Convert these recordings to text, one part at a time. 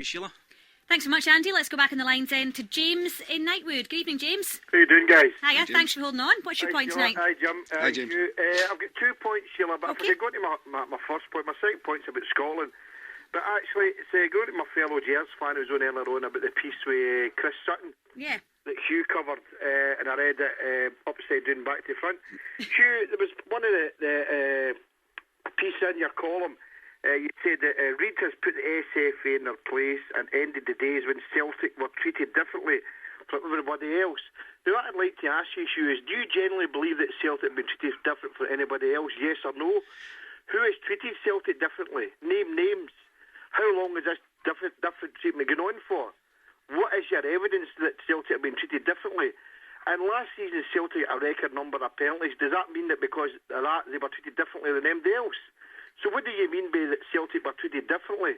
Sheila. Thanks so much, Andy. Let's go back in the lines then to James in Knightwood. Good evening, James. How you doing, guys? Hiya, thanks for holding on. What's your point Sheila. tonight? Hi, Jim. Hi, James. I've got 2 points, Sheila, but Okay. if I go to my first point, my second point's about Scotland. But actually, going to my fellow Gers fan who was on earlier on about the piece with Chris Sutton Yeah. that Hugh covered, and I read it upside down, back to front. Hugh, there was one of the piece in your column. You said that Reid has put the SFA in their place and ended the days when Celtic were treated differently from everybody else. Now, what I'd like to ask you, Hugh, is do you generally believe that Celtic have been treated different from anybody else, yes or no? Who has treated Celtic differently? Name names. How long has this different treatment going on for? What is your evidence that Celtic have been treated differently? And last season, Celtic had a record number of penalties. Does that mean that because of that they were treated differently than anybody else? So what do you mean by that Celtic were treated differently?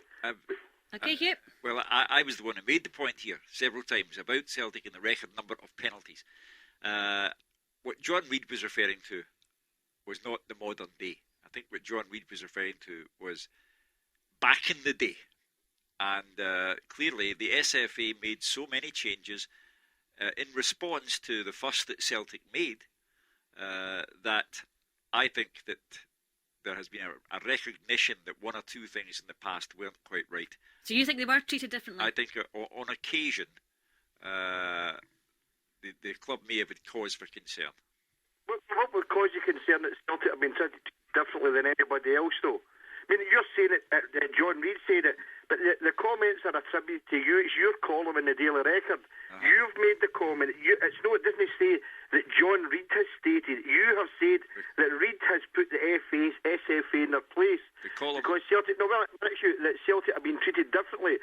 Okay, Hugh. Well, I was the one who made the point here several times about Celtic and the record number of penalties. What John Reid was referring to was not the modern day. I think what John Reid was referring to was back in the day. And clearly the SFA made so many changes in response to the fuss that Celtic made that I think that there has been a recognition that one or two things in the past weren't quite right. So you think they were treated differently? I think on occasion the club may have had cause for concern. What would cause you concern that Celtic have been treated differently than anybody else, though? I mean, you're saying it, John Reid said it, but the comments are attributed to you. It's your column in the Daily Record. You've made the comment. It doesn't say that John Reid has stated. You have said that Reid has put the SFA in their place. The column. Because Celtic, that Celtic have been treated differently.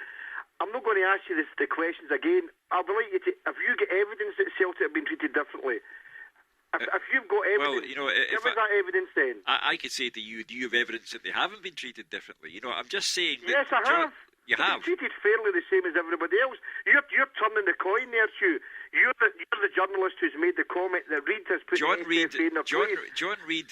I'm not going to ask you the questions again. I would like you to, if you get evidence that Celtic have been treated differently, if you've got evidence, give us that evidence then. I could say to you, do you have evidence that they haven't been treated differently? I'm just saying that... Yes, I have. You have. Been treated fairly the same as everybody else. You're turning the coin there, Hugh. You're the journalist who's made the comment that Reid has put the SFA in their place. John Reid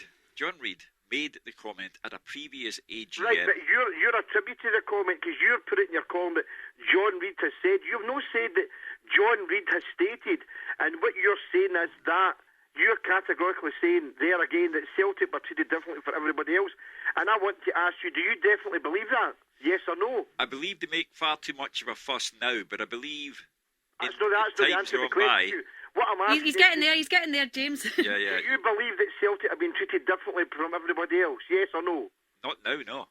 made the comment at a previous AGM. Right, but you're attributing the comment because you're put it in your column that John Reid has said. You've not said that John Reid has stated. And what you're saying is that you're categorically saying there again that Celtic were treated differently for everybody else. And I want to ask you, do you definitely believe that? Yes or no? I believe they make far too much of a fuss now, but I believe that's not the answer to the question. What I'm asking he's getting there, James. Yeah. Do you believe that Celtic have been treated differently from everybody else? Yes or no? Not now, no.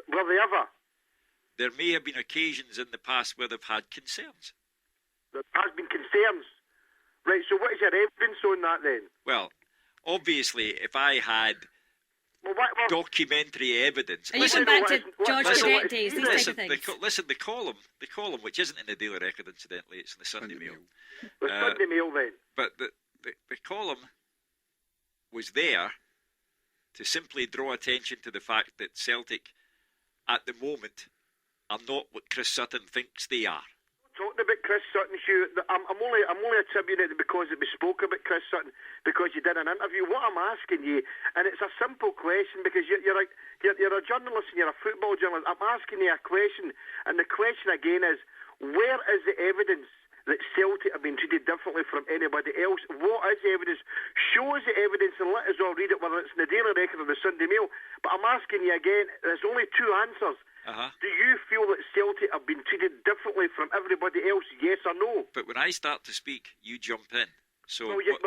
Were they ever? There may have been occasions in the past where they've had concerns. There has been concerns. Right, so what is your evidence on that then? Well, obviously, if I had documentary evidence... Are you going back to George Burdett days, these type of things? The column, which isn't in the Daily Record, incidentally, it's in the Sunday Mail. The Sunday Mail, then. But the column was there to simply draw attention to the fact that Celtic, at the moment, are not what Chris Sutton thinks they are. Talking about Chris Sutton, Hugh, I'm only attributing it because it was spoke about Chris Sutton because you did an interview. What I'm asking you, and it's a simple question because you're a journalist and you're a football journalist. I'm asking you a question, and the question again is, where is the evidence that Celtic have been treated differently from anybody else? What is the evidence? Show us the evidence and let us all read it, whether it's in the Daily Record or the Sunday Mail. But I'm asking you again, there's only two answers. Do you feel that Celtic have been treated differently from everybody else, yes or no? But when I start to speak, you jump in. So you're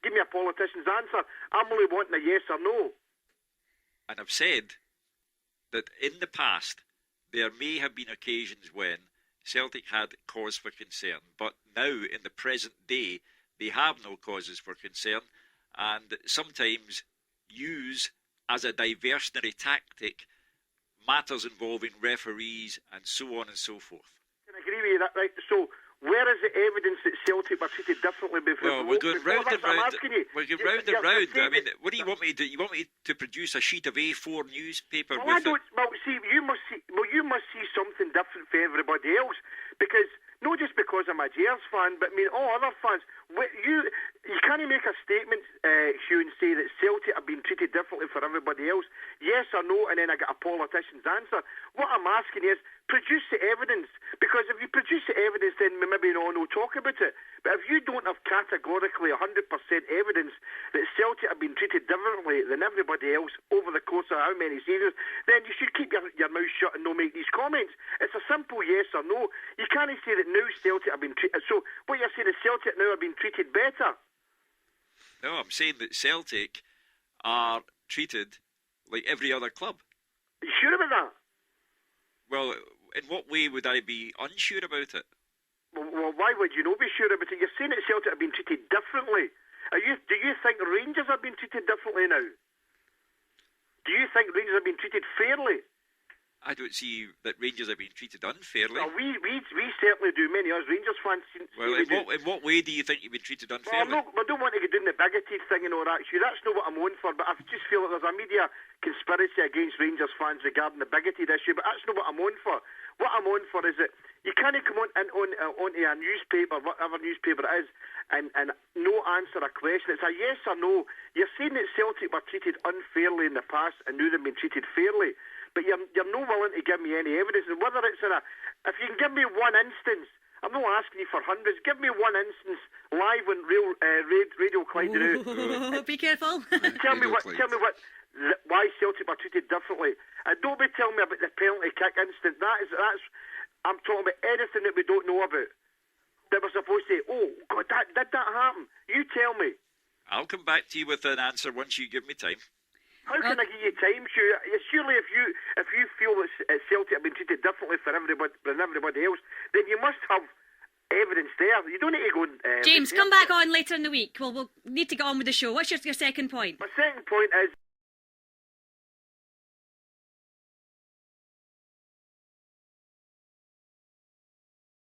give me a politician's answer. I'm only wanting a yes or no. And I've said that in the past, there may have been occasions when Celtic had cause for concern, but now in the present day, they have no causes for concern and sometimes use as a diversionary tactic matters involving referees and so on and so forth. I can agree with you that, right? So, where is the evidence that Celtic were treated differently before? Well, we're going round and round. We're going round and round. I mean, what do you want me to do? You want me to produce a sheet of A4 newspaper? Well, you must see something different for everybody else, because not just because I'm a Gers fan, but I mean all other fans. You can't make a statement, Hugh, and say that Celtic have been treated differently for everybody else. Yes or no, and then I get a politician's answer. What I'm asking is, produce the evidence. then we maybe no talk about it. But if you don't have categorically 100% evidence that Celtic have been treated differently than everybody else over the course of how many seasons, then you should keep your mouth shut and not make these comments. It's a simple yes or no. You can't say that now Celtic have been treated. So what you're saying is Celtic now have been treated better? No, I'm saying that Celtic are treated like every other club. Are you sure about that? Well, in what way would I be unsure about it? Well, why would you not be sure about it? You're saying that Celtic have been treated differently. Do you think Rangers have been treated differently now? Do you think Rangers have been treated fairly? I don't see that Rangers have been treated unfairly. Well, we certainly do. Many of us Rangers fans. Well, in what way do you think you've been treated unfairly? Well, I don't want to get doing the bigoted thing and all that. Actually, that's not what I'm on for. But I just feel that there's a media conspiracy against Rangers fans regarding the bigoted issue. But that's not what I'm on for. What I'm on for is that you can't come onto a newspaper, whatever newspaper it is, and no answer a question. It's a yes or no. You're saying that Celtic were treated unfairly in the past and now they've been treated fairly. But you're not willing to give me any evidence. And whether it's if you can give me one instance, I'm not asking you for hundreds. Give me one instance live on Radio Clyde. Be careful. Tell me why Celtic were treated differently. And don't be telling me about the penalty kick incident. That's. I'm talking about anything that we don't know about. That we're supposed to say, oh God, did that happen? You tell me. I'll come back to you with an answer once you give me time. How can I give you time, Hugh? Surely if you feel that Celtic have been treated differently than everybody else, then you must have evidence there. You don't need to go and... James, come back on later in the week. We'll need to get on with the show. What's your second point? My second point is...